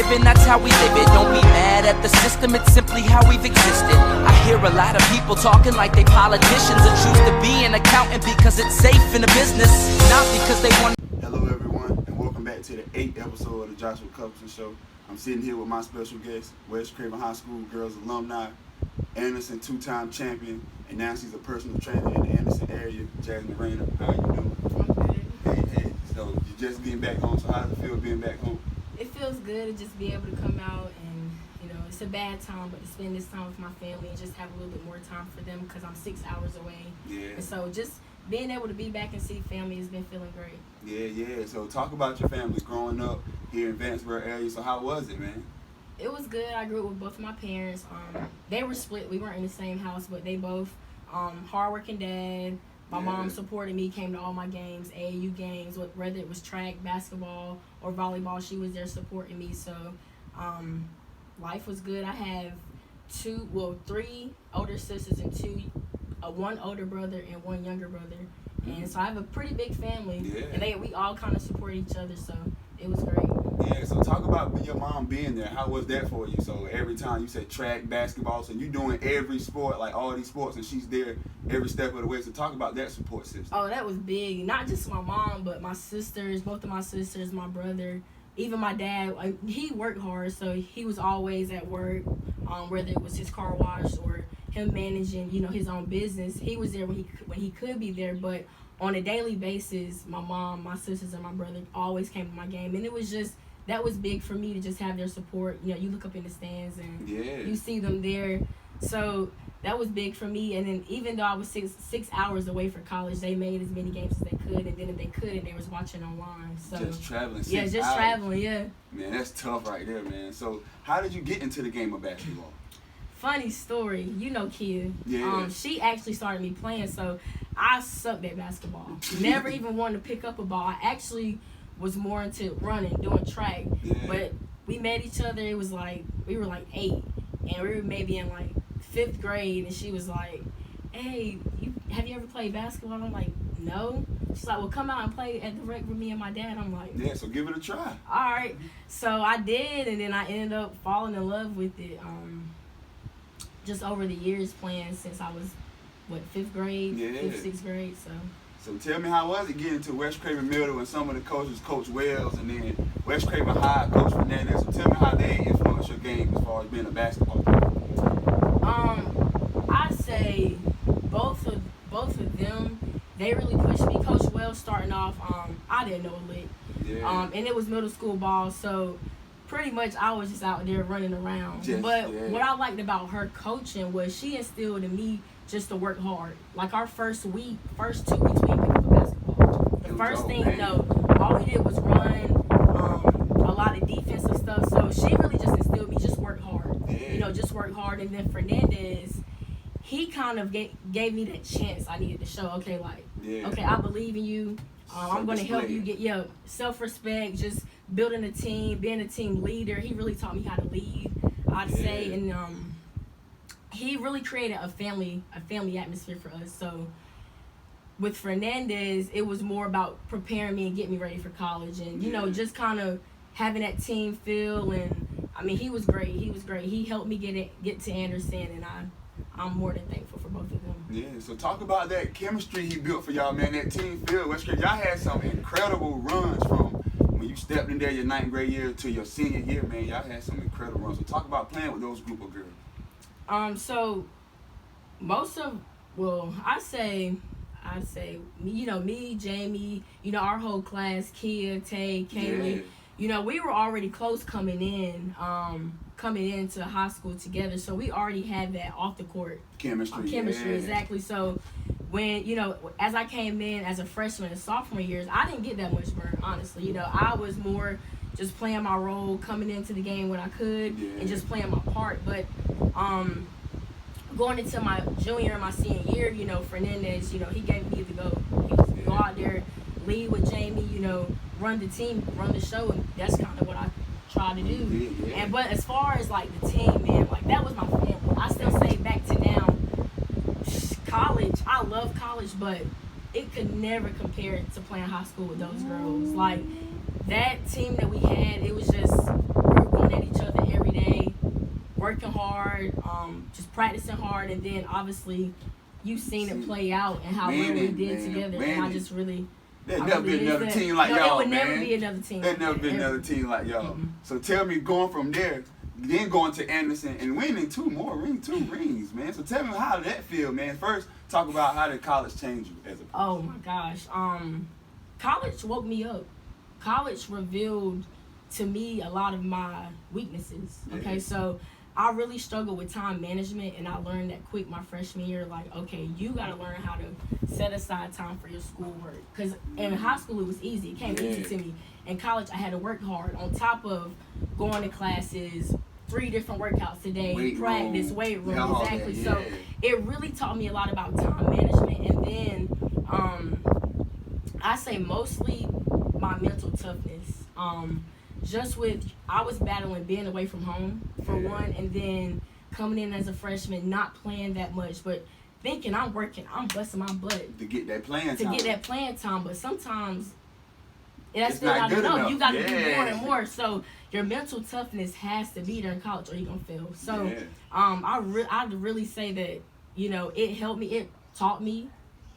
given, that's how we live it. Don't be mad at the system, it's simply how we've existed. I hear a lot of people talking like they politicians and choose to be an accountant because it's safe in the business, not because they want. Hello everyone, and welcome back to the 8th episode of the Joshua Cuthbertson Show. I'm sitting here with my special guest, West Craven High School girls alumni, Anderson two-time champion, and now she's a personal trainer in the Anderson area, Jasmine Raynor. How you doing? I'm good. Hey, so you're just getting back home, so how does it feel being back home? It feels good to just be able to come out and, it's a bad time, but to spend this time with my family and just have a little bit more time for them because I'm 6 hours away. Yeah. And so just being able to be back and see family has been feeling great. Yeah. So talk about your family growing up here in Vanceboro area. So how was it, man? It was good. I grew up with both of my parents. They were split. We weren't in the same house, but they both hardworking dad. My mom supported me, came to all my games, AAU games, whether it was track, basketball, or volleyball. She was there supporting me. So life was good. I have three older sisters and one older brother and one younger brother. And so I have a pretty big family. Yeah. And we all kind of support each other, so it was great. Yeah, so talk about your mom being there. How was that for you? So every time you said track, basketball, so you doing every sport, like all these sports, and she's there every step of the way. So talk about that support system. Oh, that was big. Not just my mom, but my sisters, both of my sisters, my brother, even my dad. He worked hard, so he was always at work, whether it was his car wash or him managing, his own business. He was there when he could be there, but on a daily basis, my mom, my sisters, and my brother always came to my game, and it was just. That was big for me to just have their support. You look up in the stands and you see them there. So that was big for me. And then even though I was six hours away from college, they made as many games as they could. And then if they couldn't, they was watching online. So just traveling 6 hours. Yeah, just traveling, yeah. Man, that's tough right there, man. So how did you get into the game of basketball? Funny story. Kia. Yeah. She actually started me playing, so I sucked at basketball. Never even wanted to pick up a ball. I actually was more into running, doing track. Yeah. But we met each other, it was like, we were like 8, and we were maybe in like 5th grade, and she was like, hey, have you ever played basketball? I'm like, no. She's like, well, come out and play at the rec with me and my dad. I'm like, yeah, so give it a try. All right. So I did, and then I ended up falling in love with it just over the years playing since I was, 5th grade, 5th, 6th grade, So tell me, how was it getting to West Craven Middle and some of the coaches, Coach Wells, and then West Craven High, Coach Fernandez. So tell me how they influenced your game as far as being a basketball player. I'd say both of them, they really pushed me. Coach Wells starting off, I didn't know a lick. Yeah. And it was middle school ball, so pretty much I was just out there running around. What I liked about her coaching was she instilled in me just to work hard. Like our first 2 weeks, we didn't pick up a basketball. The first thing, all we did was run, a lot of defensive stuff. So she really just instilled me, just work hard. Yeah. Just work hard. And then Fernandez, he kind of gave me that chance I needed to show. Okay, I believe in you. I'm going to help you get self-respect, just building a team, being a team leader. He really taught me how to lead, I'd say. And he really created a family atmosphere for us. So with Fernandez, it was more about preparing me and getting me ready for college, and just kind of having that team feel. And I mean, he was great. He helped me get to Anderson, and I'm more than thankful for both of them. Yeah. So talk about that chemistry he built for y'all, man. That team feel. West Craven, y'all had some incredible runs from when you stepped in there your 9th grade year to your senior year, man. Y'all had some incredible runs. So talk about playing with those group of girls. So I'd say, me, Jamie, our whole class, Kia, Tay, Kaylee, we were already close coming into high school together. So we already had that off the court chemistry, exactly. So when, as I came in as a freshman and sophomore years, I didn't get that much burn, honestly. I was more just playing my role, coming into the game when I could, and just playing my part. But going into my junior and my senior year, Fernandez, he gave me the go. He was go out there, lead with Jamie, run the team, run the show, and that's kind of what I try to do. But as far as the team, man, that was my family. I still say back to now, college, I love college, but it could never compare to playing high school with those girls. That team that we had, it was just, we were going hard, just practicing hard, and then obviously you've seen it play out and how well we did together. And I just really. There'd never be another team like y'all, It would man. never be another team. There'd never be another team like y'all. So tell me, going from there, then going to Anderson and winning two rings, man. So tell me, how did that feel, man? First, talk about how did college change you as a person? Oh my gosh, college woke me up. College revealed to me a lot of my weaknesses. Okay, so I really struggled with time management, and I learned that quick my freshman year. Like, okay, you got to learn how to set aside time for your schoolwork. Because in high school, it was easy. It came easy to me. In college, I had to work hard on top of going to classes, 3 different workouts a day, weight room, exactly. So it really taught me a lot about time management. And then I say mostly my mental toughness. I was battling being away from home for one, and then coming in as a freshman, not playing that much, but thinking I'm busting my butt to get that playing time. But sometimes that's still not enough. You got to do more and more. So your mental toughness has to be there in college, or you're gonna fail. So I'd really say that, you know, it helped me. It taught me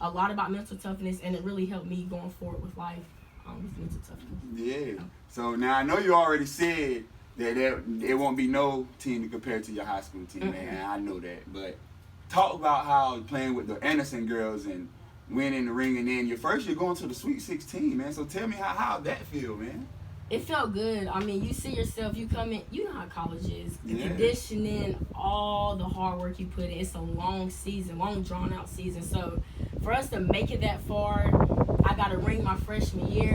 a lot about mental toughness, and it really helped me going forward with life. With mental toughness. Yeah. So now I know you already said that it won't be no team to compare to your high school team, man. I know that. But talk about how playing with the Anderson girls and winning the ring, and then your first year going to the Sweet 16, man. So tell me how that feel, man. It felt good. I mean, you see yourself, you come in, you know how college is. The conditioning, all the hard work you put in. It's a long season, long drawn out season. So for us to make it that far, I got a ring my freshman year.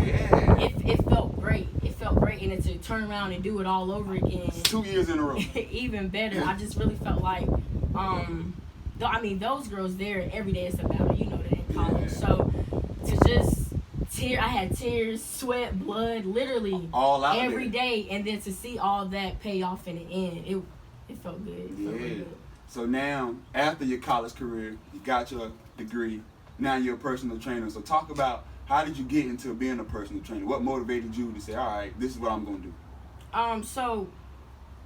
It felt great. It felt great. And then to turn around and do it all over again. 2 years in a row. Even better. I just really felt like, I mean, those girls there, every day it's a battle. You know that in college. So to just I had tears, sweat, blood, literally all out every day, and then to see all that pay off in the end, it felt good. It felt really good. So now, after your college career, you got your degree. Now you're a personal trainer. So talk about, how did you get into being a personal trainer? What motivated you to say, all right, this is what I'm going to do? So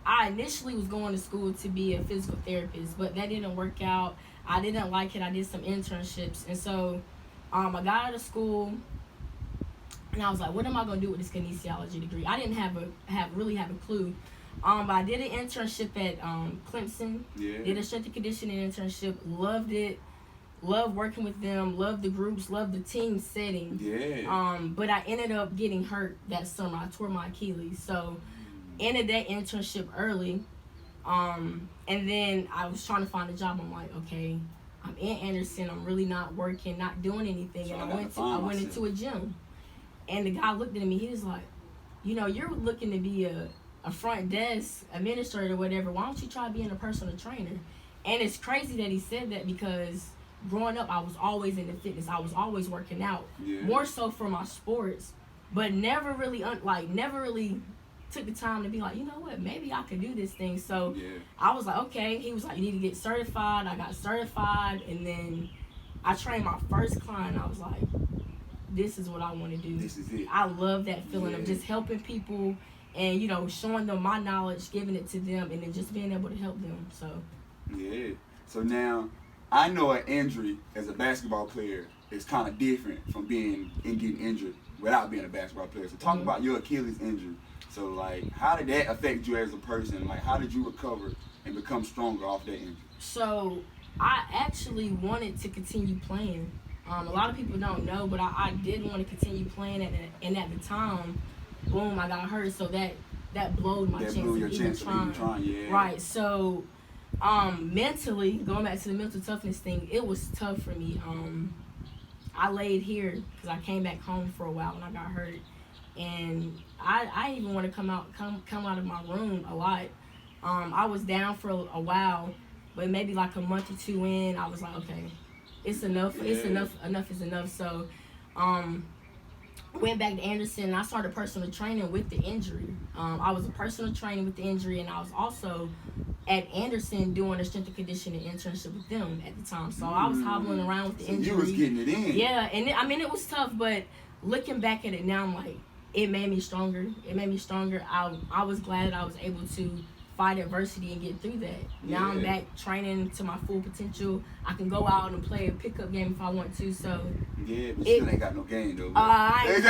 I initially was going to school to be a physical therapist, but that didn't work out. I didn't like it. I did some internships, and so I got out of school. And I was like, what am I going to do with this kinesiology degree? I didn't really have a clue. But I did an internship at Clemson. Did a strength and conditioning internship. Loved it. Loved working with them. Loved the groups. Loved the team setting. But I ended up getting hurt that summer. I tore my Achilles. So ended that internship early. And then I was trying to find a job. I'm like, okay, I'm in Anderson. I'm really not working, not doing anything. So and I went into a gym. And the guy looked at me, he was like, you know, you're looking to be a front desk administrator or whatever. Why don't you try being a personal trainer? And it's crazy that he said that, because growing up, I was always into fitness. I was always working out, more so for my sports, but never really took the time to be like, you know what, maybe I could do this thing. So I was like, okay. He was like, you need to get certified. I got certified, and then I trained my first client. I was like, this is what I want to do. This is it. I love that feeling of just helping people and, you know, showing them my knowledge, giving it to them, and then just being able to help them. So now, I know an injury as a basketball player is kind of different from getting injured without being a basketball player. So talk about your Achilles injury. So, like, how did that affect you as a person? Like, how did you recover and become stronger off that injury? So I actually wanted to continue playing. A lot of people don't know, but I did want to continue playing, and at the time, boom, I got hurt. So that blowed my chance of even trying. Right. So mentally, going back to the mental toughness thing, it was tough for me. I laid here because I came back home for a while when I got hurt, and I even want to come out of my room a lot. I was down for a while, but maybe like a month or two in, I was like, okay, it's enough. It's enough. Enough is enough. So, went back to Anderson, and I started personal training with the injury. I was a personal trainer with the injury, and I was also at Anderson doing a strength and conditioning internship with them at the time. So I was hobbling around with the injury. You was getting it in. Yeah, and it was tough, but looking back at it now, I'm like, it made me stronger. I was glad that I was able to fight adversity and get through that. Now I'm back training to my full potential. I can go out and play a pickup game if I want to. So yeah, but still ain't got no game though. We ain't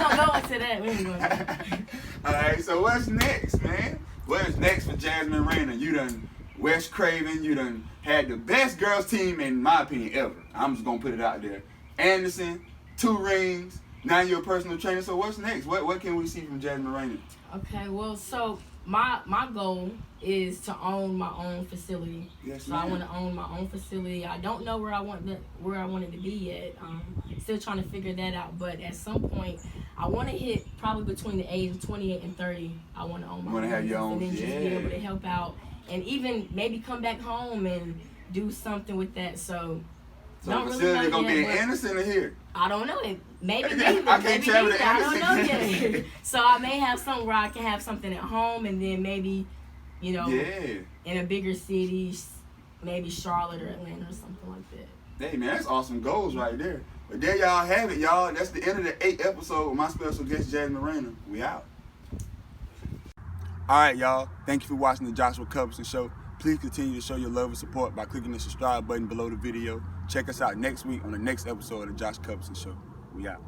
gonna go into that. We ain't gonna go into that. All right, so what's next, man? What's next for Jasmine Raynor? You done West Craven. You done had the best girls team in my opinion ever. I'm just gonna put it out there. Anderson, 2 rings. Now you're a personal trainer. So what's next? What can we see from Jasmine Raynor? Okay, well, so my goal is to own my own facility. Yes, so I want to own my own facility. I don't know where I want it to be yet. Still trying to figure that out. But at some point, I want to hit probably between the age of 28 and 30. I want to own my own have your own, and then just be able to help out and even maybe come back home and do something with that. So the facility gonna be in Anderson or here? I don't know. Maybe I can't travel to I don't know Anderson. yet. So I may have something where I can have something at home, and then maybe, in a bigger city, maybe Charlotte or Atlanta or something like that. Hey man, that's awesome goals right there. But there y'all have it, y'all. That's the end of the 8th episode with my special guest Jasmine Raynor. We out. All right, y'all. Thank you for watching the Joshua Cuthbertson Show. Please continue to show your love and support by clicking the subscribe button below the video. Check us out next week on the next episode of the Josh Cuthbertson Show. We out.